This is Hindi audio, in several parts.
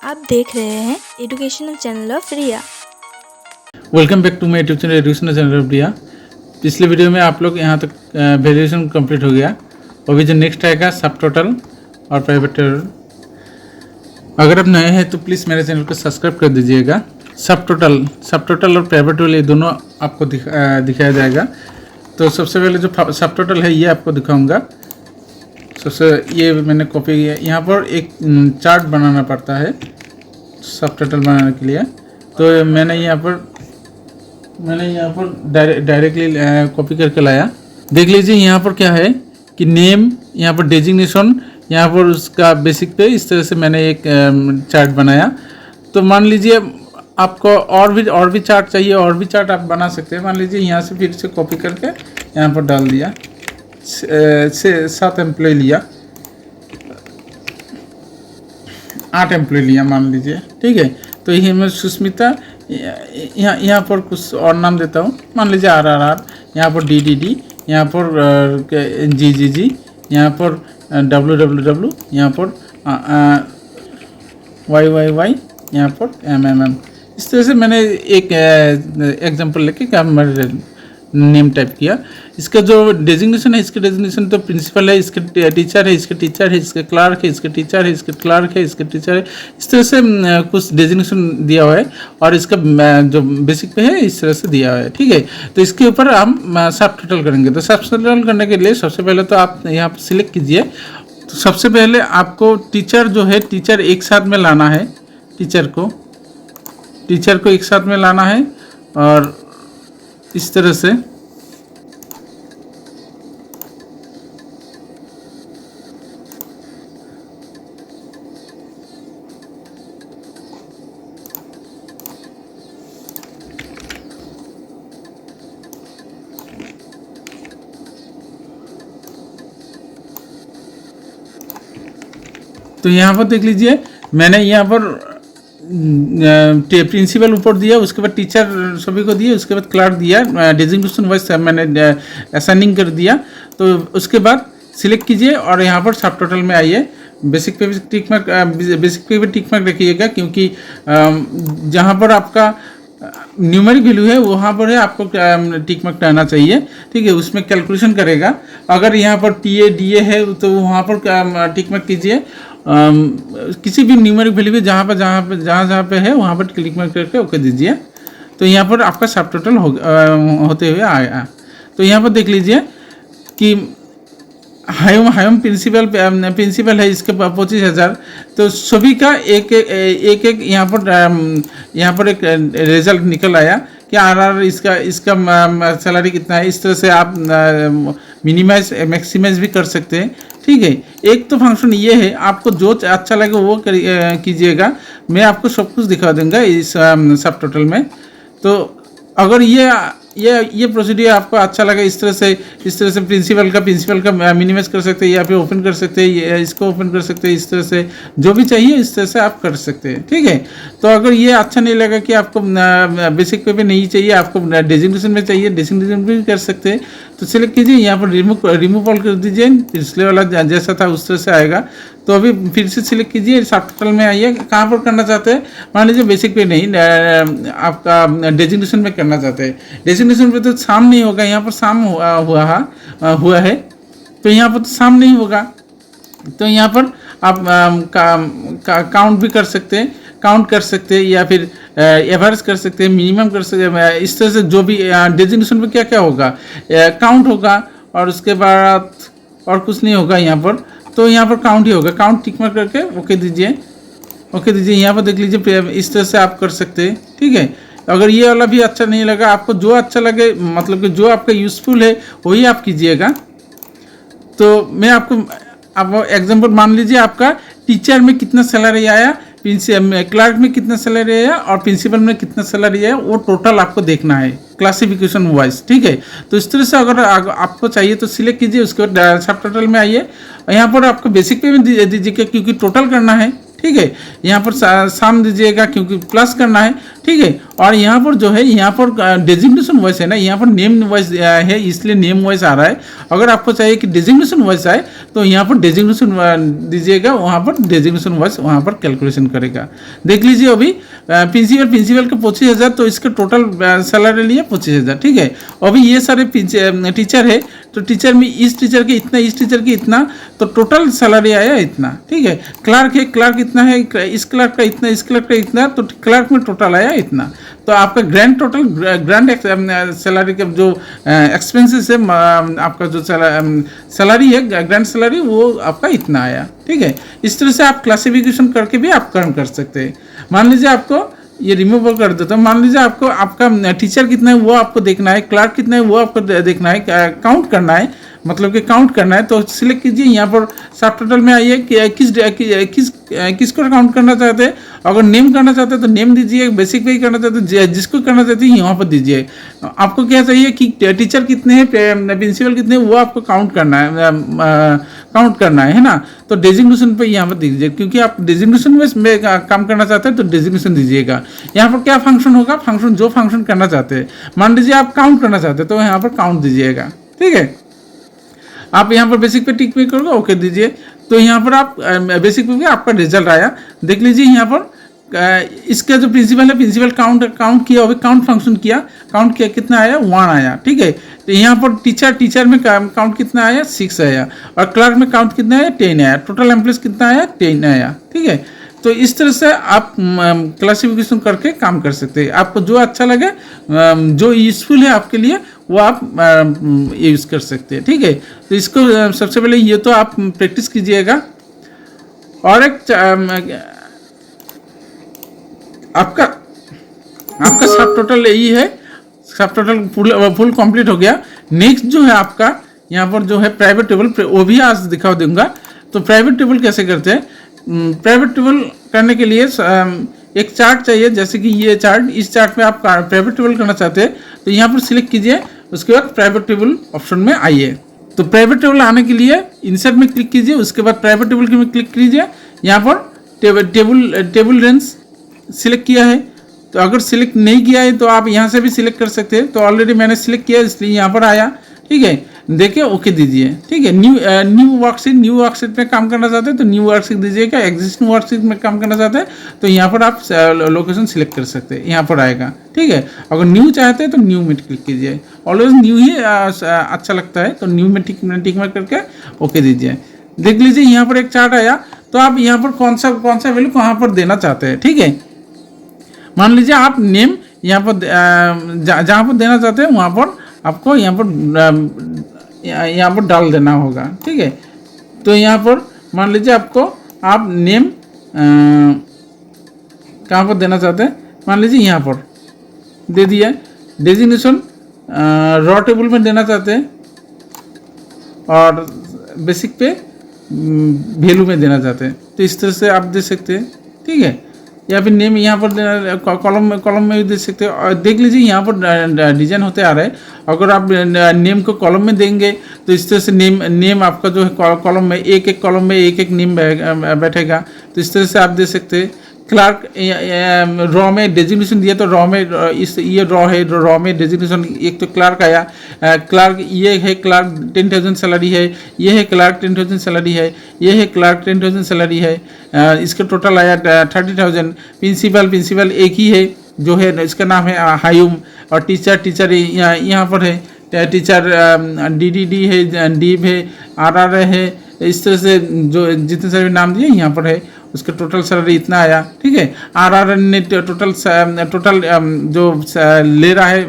आप देख रहे हैं educational channel of Riya. Welcome back to my YouTube channel educational channel of Riya. पिछले वीडियो में आप लोग यहाँ तक वैल्यूएशन कंप्लीट हो गया। अभी जो नेक्स्ट आएगा सब टोटल और प्राइवेट टोटल। अगर आप नए हैं तो प्लीज़ मेरे चैनल को सब्सक्राइब कर दीजिएगा। सब टोटल और प्राइवेट टोटल ये दोनों आपको दिखाया जाएगा। तो सबसे पहले जो सब टोटल है ये आपको दिखाऊंगा। सबसे ये मैंने कॉपी किया। यहाँ पर एक चार्ट बनाना पड़ता है सब टोटल बनाने के लिए। तो मैंने यहाँ पर डायरेक्टली कॉपी करके लाया। देख लीजिए यहाँ पर क्या है कि नेम, यहाँ पर डेजिग्नेशन, यहाँ पर उसका बेसिक पे इस तरह से मैंने एक चार्ट बनाया। तो मान लीजिए आपको और भी चार्ट चाहिए, और भी चार्ट आप बना सकते हैं। मान लीजिए यहाँ से फिर से कॉपी करके यहाँ पर डाल दिया। 7 एम्प्लॉय लिया, 8 एम्प्लॉय लिया मान लीजिए, ठीक है। तो यही मैं सुस्मिता यहाँ पर कुछ और नाम देता हूँ। मान लीजिए RRR, यहाँ पर DDD, यहाँ पर GGG, यहाँ पर WWW, यहाँ पर YYY, यहाँ पर MMM। इस तरह से मैंने एक एग्जांपल लेके क्या नेम टाइप किया। इसका जो डेजिग्नेशन है, इसके डेजिग्नेशन तो प्रिंसिपल है, इसके टीचर है, इसके टीचर है, इसके क्लार्क है, इसके टीचर है, इसके क्लार्क है, इसके टीचर है। इस तरह से कुछ डेजिग्नेशन दिया हुआ है और इसका जो बेसिक पे है इस तरह से दिया हुआ है, ठीक है। तो इसके ऊपर हम सब टोटल करेंगे। तो सब टोटल करने के लिए सबसे पहले तो आप यहाँ पर सिलेक्ट कीजिए। तो सबसे पहले आपको टीचर जो है, टीचर एक साथ में लाना है। टीचर को एक साथ में लाना है और इस तरह से तो यहाँ पर देख लीजिए मैंने यहाँ पर प्रिंसिपल ऊपर दिया, उसके बाद टीचर सभी को दिया, उसके बाद क्लार्क दिया, डेजिग्नेशन वाइज मैंने असाइनिंग कर दिया। तो उसके बाद सिलेक्ट कीजिए और यहाँ पर सब टोटल में आइए। बेसिक पे भी टिक मार्क रखिएगा, क्योंकि जहाँ पर आपका न्यूमेरिक वैल्यू है वहाँ पर है आपको टिक मार्क रहना चाहिए, ठीक है। उसमें कैलकुलेशन करेगा। अगर यहाँ पर TA DA है तो वहाँ पर टिक मार्क कीजिए। किसी भी न्यूमेरिक वैल्यू पे जहाँ पे है वहाँ पर क्लिक मार्क करके ओके दीजिए। तो यहाँ पर आपका सब टोटल होते हुए आएगा। तो यहाँ पर देख लीजिए कि हायम प्रिंसिपल है, इसके 25,000। तो सभी का एक यहाँ पर एक रिजल्ट निकल आया कि RR इसका सैलरी कितना है। इस तरह से आप मिनिमाइज मैक्सिमाइज भी कर सकते हैं, ठीक है। एक तो फंक्शन ये है, आपको जो अच्छा लगे वो कीजिएगा। मैं आपको सब कुछ दिखा दूंगा इस सब टोटल में। तो अगर ये प्रोसीडियर आपको अच्छा लगे, इस तरह से प्रिंसिपल का मिनिमाइज कर सकते हैं या फिर ओपन कर सकते हैं, इसको ओपन कर सकते हैं। इस तरह से जो भी चाहिए इस तरह से आप कर सकते हैं, ठीक है। तो अगर ये अच्छा नहीं लगा कि आपको बेसिक पे नहीं चाहिए, आपको डेजिग्नेशन में चाहिए, डेजिग्नेशन भी कर सकते हैं। तो सिलेक्ट कीजिए, यहाँ पर रिमूव ऑल कर दीजिए। पिछले वाला जैसा था उस तरह से आएगा। तो अभी फिर से सिलेक्ट कीजिए, सब टोटल में आइए। कहाँ पर करना चाहते हैं, मान लीजिए बेसिक पे नहीं, आपका डेजिग्नेशन में करना चाहते हैं। डेजिग्नेशन पे तो शाम नहीं होगा, यहाँ पर शाम हुआ है, तो यहाँ पर तो शाम नहीं होगा। तो यहाँ पर आप काउंट भी कर सकते हैं, या फिर एवरेज कर सकते हैं, मिनिमम कर सकते हैं। इस तरह से जो भी डेजिग्नेशन पे क्या क्या होगा, काउंट होगा और उसके बाद और कुछ नहीं होगा यहाँ पर। तो यहाँ पर काउंट ही होगा। काउंट टिक मार्क करके ओके दीजिए। यहाँ पर देख लीजिए इस तरह से आप कर सकते हैं, ठीक है। अगर ये वाला भी अच्छा नहीं लगा, आपको जो अच्छा लगे, मतलब कि जो आपका यूज़फुल है वही आप कीजिएगा। तो मैं आपको एग्जांपल, मान लीजिए आपका टीचर में कितना सैलरी आया, क्लार्क में कितना सैलरी आया और प्रिंसिपल में कितना सैलरी आया, वो टोटल आपको देखना है क्लासिफिकेशन वाइज, ठीक है। तो इस तरह से अगर आपको चाहिए तो सिलेक्ट कीजिए, उसके बाद सब टोटल में आइए। यहाँ पर आपको बेसिक पे भी दीजिएगा क्योंकि टोटल करना है, ठीक है। यहाँ पर शाम दीजिएगा क्योंकि प्लस करना है, ठीक है। और यहाँ पर जो है, यहाँ पर डेजिग्नेशन वॉइस है ना, यहाँ पर नेम वॉइस है, इसलिए नेम वॉइस आ रहा है। अगर आपको चाहिए कि डेजिग्नेशन वॉइस आए तो यहाँ पर डेजिग्नेशन दीजिएगा, वहाँ पर डेजिग्नेशन वॉइस वहाँ पर कैलकुलेशन करेगा। देख लीजिए अभी प्रिंसिपल के 25,000, तो इसका टोटल सैलरी लिया 25,000, ठीक है। अभी ये सारे टीचर है, तो टीचर में इस टीचर के इतना, इस टीचर के इतना, तो टोटल सैलरी आया इतना, ठीक है। क्लार्क है, क्लार्क इतना है, इस क्लार्क का इतना, इस क्लार्क का इतना, तो क्लार्क में टोटल आया इतना। तो आपका ग्रैंड टोटल, ग्रैंड सैलरी का जो एक्सपेंसेस है, आपका जो सैलरी है, ग्रैंड सैलरी, वो आपका इतना आया, ठीक है। इस तरह से आप क्लासिफिकेशन करके भी आप कर्म कर सकते हैं। मान लीजिए आपको ये रिमूवल कर देता हूँ। मान लीजिए आपको आपका टीचर कितना है वो आपको देखना है, क्लार्क कितना है वो आपको देखना है, काउंट करना है, मतलब कि काउंट करना है। तो सिलेक्ट कीजिए, यहाँ पर सब टोटल में आइए कि किसको काउंट करना चाहते हैं। अगर नेम करना चाहते हैं तो नेम दीजिए, बेसिक पे करना चाहते हैं जिसको करना चाहते हैं यहाँ पर दीजिए। आपको क्या चाहिए कि टीचर कितने हैं, प्रिंसिपल कितने हैं, वो आपको काउंट करना है ना। तो डेजिग्नेशन पे यहाँ पर दीजिए, क्योंकि आप डेजिग्नेशन में काम करना चाहते हैं तो डेजिग्नेशन दीजिएगा। यहाँ पर क्या फंक्शन होगा, फंक्शन जो फंक्शन करना चाहते हैं। मान लीजिए आप काउंट करना चाहते हैं तो यहाँ पर काउंट दीजिएगा, ठीक है। आप यहाँ पर बेसिक पे टिक पे करोगे, ओके दीजिए। तो यहाँ पर आप बेसिक पे आपका रिजल्ट आया, देख लीजिए। यहाँ पर इसका जो प्रिंसिपल है, प्रिंसिपल काउंट किया, अभी काउंट फंक्शन किया, काउंट किया, कितना आया 1 आया, ठीक है। तो यहाँ पर टीचर में काउंट कितना आया 6 आया, और क्लर्क में काउंट कितना आया 10 आया, टोटल एम्प्लॉयज कितना आया 10 आया, ठीक है। तो इस तरह से आप क्लासिफिकेशन करके काम कर सकते हैं। आपको जो अच्छा लगे, जो यूजफुल है आपके लिए, वो आप यूज़ कर सकते हैं, ठीक है। तो इसको सबसे पहले ये तो आप प्रैक्टिस कीजिएगा। और एक आपका सब टोटल यही है, सब टोटल फुल कंप्लीट हो गया। नेक्स्ट जो है आपका यहाँ पर जो है प्राइवेट टेबल, वो भी आज दिखा दूंगा। तो प्राइवेट टेबल कैसे करते हैं, प्राइवेट टेबल करने के लिए एक चार्ट चाहिए, जैसे कि ये चार्ट, इस चार्ट में आप प्राइवेट टेबल करना चाहते हैं तो यहाँ पर सिलेक्ट कीजिए, उसके बाद प्राइवेट टेबल ऑप्शन में आइए। तो प्राइवेट टेबल आने के लिए इंसर्ट में क्लिक कीजिए, उसके बाद प्राइवेट टेबल में क्लिक कीजिए। यहाँ पर टेबल रेंज सिलेक्ट किया है, तो अगर सिलेक्ट नहीं किया है तो आप यहाँ से भी सिलेक्ट कर सकते हैं। तो ऑलरेडी मैंने सिलेक्ट किया इसलिए यहाँ पर आया, ठीक है। देखिए ओके दीजिए, ठीक है। न्यू वर्कशीट में काम करना चाहते हैं तो न्यू वर्कशीट दीजिएगा। एग्जिस्टिंग वर्कशीट में काम करना चाहते हैं तो यहाँ पर आप लोकेशन सिलेक्ट कर सकते हैं, यहाँ पर आएगा, ठीक है। अगर न्यू चाहते हैं तो न्यू में क्लिक कीजिए, ऑलवेज न्यू ही अच्छा लगता है, तो न्यू में टिक में करके ओके दीजिए। देख लीजिए यहाँ पर एक चार्ट आया, तो आप यहाँ पर कौन सा वैल्यू कहाँ पर देना चाहते हैं, ठीक है। मान लीजिए आप नेम यहाँ पर जहाँ पर देना चाहते हैं वहाँ पर आपको यहाँ पर डाल देना होगा, ठीक है। तो यहाँ पर मान लीजिए आप नेम कहाँ पर देना चाहते हैं, मान लीजिए यहाँ पर दे दिया। डेजिग्नेशन रॉ टेबल में देना चाहते हैं और बेसिक पे वैल्यू में देना चाहते हैं, तो इस तरह से आप दे सकते हैं, ठीक है। या फिर नेम यहाँ पर कॉलम में भी दे सकते हो। और देख लीजिए यहाँ पर डिजाइन होते आ रहा है। अगर आप नेम को कॉलम में देंगे तो इस तरह से नेम आपका जो है कॉलम में एक कॉलम में एक नेम बैठेगा, तो इस तरह से आप दे सकते हैं। क्लार्क रॉ में डेजिग्नेशन दिया तो रॉ में ये रॉ है, रॉ में डेजिग्नेशन एक तो क्लार्क आया, क्लार्क ये है, क्लार्क 10,000 सैलरी है, ये है क्लार्क 10,000 सैलरी है, ये है क्लार्क 10,000 सैलरी है, इसका टोटल आया 30,000। प्रिंसिपल एक ही है जो है, इसका नाम है हायूम। और टीचर यहाँ पर है, टीचर DDD है, डीब है, RR है। इस तरह से जो जितने सारे नाम दिए यहाँ पर है, उसका टोटल सैलरी इतना आया, ठीक है। RR ने टोटल जो ले रहा है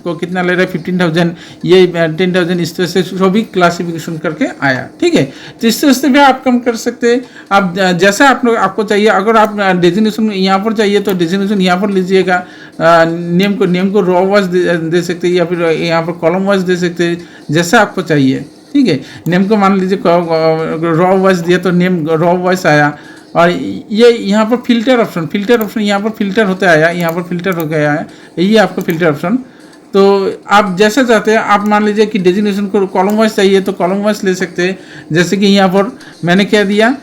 को कितना ले रहा है 15,000, ये 10,000, इस तरह से सभी क्लासिफिकेशन करके आया, ठीक है। तो इस तरह से भी आप कम कर सकते हैं। आप जैसा आपको चाहिए, अगर आप डेजिग्नेशन यहाँ पर चाहिए तो डेजिग्नेशन यहाँ पर लीजिएगा। नेम को रॉ वाइज दे सकते हैं या फिर यहाँ पर कॉलम वाइज दे सकते हैं, जैसा आपको चाहिए, ठीक है। नेम को मान लीजिए रॉ वाइज दिया तो नेम रॉ वाइज आया। और ये यहाँ पर फिल्टर ऑप्शन यहाँ पर फिल्टर होते आया, यहाँ पर फिल्टर हो गया है, यही आपको फिल्टर ऑप्शन। तो आप जैसा चाहते हैं, आप मान लीजिए कि डेजिग्नेशन को कॉलम वाइज चाहिए तो कॉलम वाइज ले सकते हैं। जैसे कि यहाँ पर मैंने क्या दिया,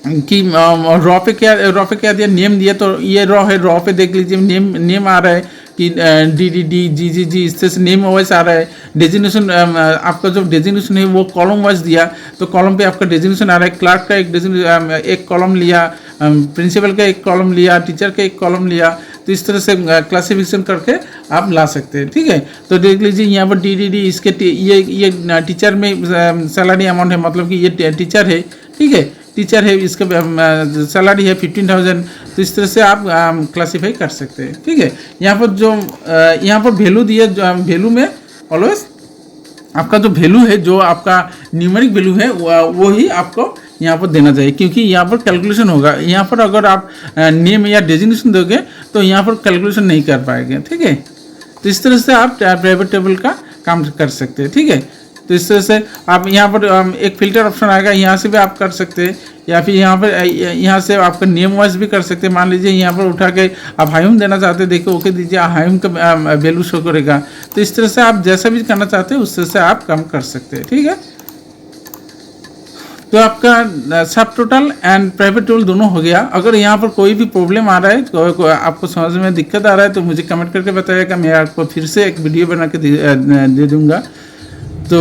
कि रॉ पे क्या दिया, नेम दिया, तो ये रॉ है, रॉ पे देख लीजिए नेम आ रहा है कि DDD GGG, इस तरह से नेम वाइज आ रहा है। डेजिग्नेशन आपका जो डेजिग्नेशन है वो कॉलम वाइज दिया, तो कॉलम पे आपका डेजिग्नेशन आ रहा है। क्लार्क का एक कॉलम लिया, प्रिंसिपल का एक कॉलम लिया, टीचर का एक कॉलम लिया, तो इस तरह से क्लासिफिकेशन करके आप ला सकते हैं। ठीक है, तो देख लीजिए यहाँ पर DDD इसके ये टीचर में सैलरी अमाउंट है, मतलब कि ये टीचर है। ठीक है, टीचर है, इसका सैलरी है 15,000, तो इस तरह से आप क्लासीफाई कर सकते हैं। ठीक है, यहाँ पर वैल्यू दिया, वैल्यू में ऑलवेज आपका जो वैल्यू है, जो आपका न्यूमेरिक वैल्यू है वो ही आपको यहाँ पर देना चाहिए, क्योंकि यहाँ पर कैलकुलेशन होगा। यहाँ पर अगर आप नेम या डेजिग्नेशन दोगे तो यहाँ पर कैलकुलेशन नहीं कर पाएंगे। ठीक है, तो इस तरह से आप प्राइवेट टेबल का काम कर सकते हैं। ठीक है, तो इस तरह से आप यहाँ पर एक फिल्टर ऑप्शन आएगा, यहाँ से भी आप कर सकते हैं, या फिर यहाँ से आपका नेम वाइज भी कर सकते हैं। मान लीजिए यहाँ पर उठा के आप हाइम देना चाहते हैं, देखिए ओके दीजिए, हाइम का वैल्यू शो करेगा। तो इस तरह से आप जैसा भी करना चाहते हैं उस तरह से आप काम कर सकते हैं। ठीक है, तो आपका सब टोटल एंड प्राइवेट टोटल दोनों हो गया। अगर यहाँ पर कोई भी प्रॉब्लम आ रहा है, तो आपको समझ में दिक्कत आ रहा है, तो मुझे कमेंट करके बताइएगा, मैं आपको फिर से एक वीडियो बना के दे दूँगा। तो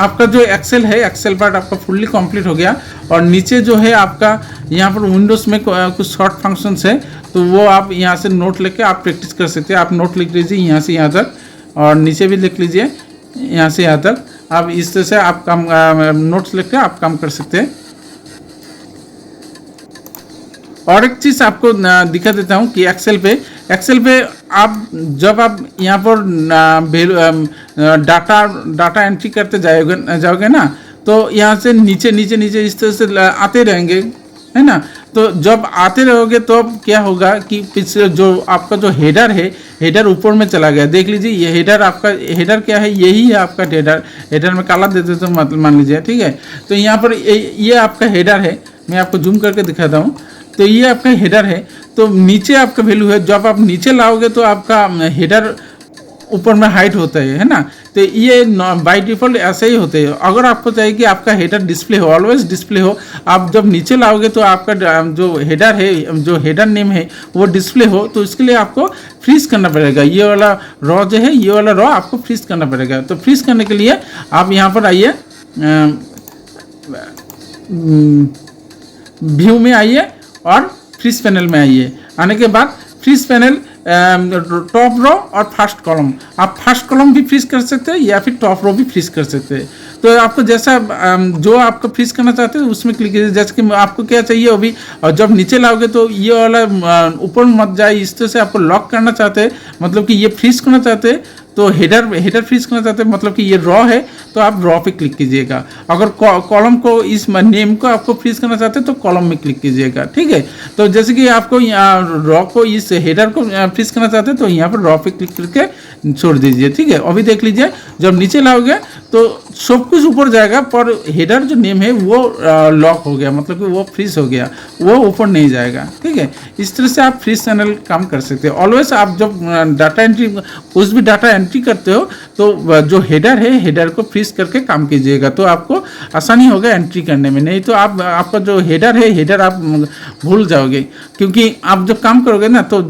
आपका जो एक्सेल है, एक्सेल पार्ट आपका फुल्ली कंप्लीट हो गया। और नीचे जो है आपका यहाँ पर विंडोज़ में कुछ शॉर्ट फंक्शंस है, तो वो आप यहाँ से नोट लेके आप प्रैक्टिस कर सकते हैं। आप नोट लिख लीजिए यहाँ से यहाँ तक, और नीचे भी लिख लीजिए यहाँ से यहाँ तक। आप इस तरह से आप काम नोट्स लिख के आप काम कर सकते हैं। और एक चीज़ आपको दिखा देता हूँ कि एक्सेल पे आप जब आप यहाँ पर डाटा एंट्री करते जाओगे ना, तो यहाँ से नीचे इस तरह से आते रहेंगे, है ना। तो जब आते रहोगे तो क्या होगा कि पिछले जो आपका जो हेडर है, हेडर ऊपर में चला गया। देख लीजिए ये हेडर, आपका हेडर क्या है, यही है आपका हेडर में काला देते तो मतलब मान लीजिए। ठीक है, तो यहाँ पर ये आपका हेडर है, मैं आपको जूम करके दिखाता हूँ। तो ये आपका हेडर है, तो नीचे आपका वैल्यू है, जब आप नीचे लाओगे तो आपका हेडर ऊपर में हाइट होता है ना। तो ये बाय डिफ़ॉल्ट ऐसे ही होते हैं। अगर आपको चाहिए कि आपका हेडर डिस्प्ले हो, ऑलवेज डिस्प्ले हो, आप जब नीचे लाओगे तो आपका जो हेडर है, जो हेडर नेम है वो डिस्प्ले हो, तो इसके लिए आपको फ्रीज करना पड़ेगा। ये वाला रॉ जो है, ये वाला रॉ आपको फ्रीज करना पड़ेगा। तो फ्रीज करने के लिए आप यहाँ पर आइए, व्यू में आइए और फ्रीज पैनल में आइए। आने के बाद फ्रीज पैनल टॉप रो और फर्स्ट कॉलम, आप फर्स्ट कॉलम भी फ्रीज कर सकते हैं या फिर टॉप रो भी फ्रीज कर सकते हैं। तो आपको जैसा जो आपको फ्रीज करना चाहते हैं उसमें क्लिक कीजिए। जैसे कि आपको क्या चाहिए अभी, और जब नीचे लाओगे तो ये वाला ऊपर मत जाए, इस तरह से आपको लॉक करना चाहते हैं, मतलब कि ये फ्रीज करना चाहते हैं। तो हेडर फ्रीज करना चाहते हैं, मतलब कि ये रॉ है, तो आप रॉ पे क्लिक कीजिएगा। अगर कॉलम को, इस नेम को आपको फ्रीज करना चाहते हैं तो कॉलम में क्लिक कीजिएगा। ठीक है, तो जैसे कि आपको रॉ को, इस हेडर को फ्रीज करना चाहते हैं तो यहाँ पर रॉ पे क्लिक करके छोड़ दीजिए। ठीक है, अभी देख लीजिए, जब नीचे लाओगे तो सब कुछ ऊपर जाएगा, पर हेडर जो नेम है वो लॉक हो गया, मतलब कि वो फ्रीज हो गया, वो ऊपर नहीं जाएगा। ठीक है, इस तरह से आप फ्रीज चैनल काम कर सकते हैं। ऑलवेज आप जब डाटा एंट्री, कुछ भी डाटा एंट्री करते हो तो जो हेडर है, हेडर को फ्रीज करके काम कीजिएगा, तो आपको आसानी होगा एंट्री करने में। नहीं तो आपका जो हेडर है, हेडर आप भूल जाओगे, क्योंकि आप जब काम करोगे ना तो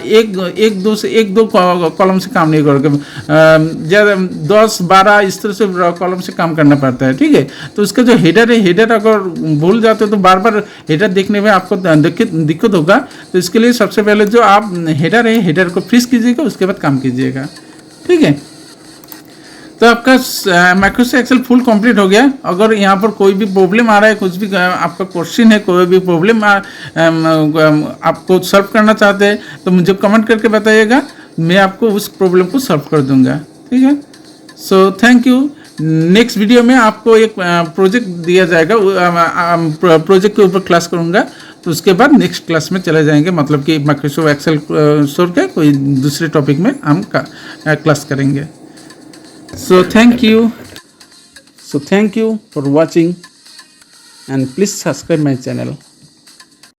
एक दो कॉलम से काम नहीं करोगे, 10-12 इस तरह से कॉलम से काम करना पड़ता है। ठीक है, तो उसका जो हेडर है, हेडर अगर भूल जाते हो तो बार बार हेडर देखने में आपको दिक्कत होगा। तो इसके लिए सबसे पहले जो आप हेडर है, हेडर को फ्रीज कीजिएगा, उसके बाद काम कीजिएगा। ठीक है, तो आपका माइक्रोसॉफ्ट एक्सेल फुल कंप्लीट हो गया। अगर यहाँ पर कोई भी प्रॉब्लम आ रहा है, कुछ भी आपका क्वेश्चन है, कोई भी प्रॉब्लम आपको सॉल्व करना चाहते हैं तो मुझे कमेंट करके बताइएगा, मैं आपको उस प्रॉब्लम को सॉल्व कर दूंगा। ठीक है, so thank you. Next video में आपको एक प्रोजेक्ट दिया जाएगा, प्रोजेक्ट के ऊपर क्लास करूँगा, तो उसके बाद नेक्स्ट क्लास में चले जाएंगे, मतलब कि माइक्रोसॉफ्ट एक्सेल छोड़ के कोई दूसरे टॉपिक में हम क्लास करेंगे। So thank you for watching and please subscribe my channel.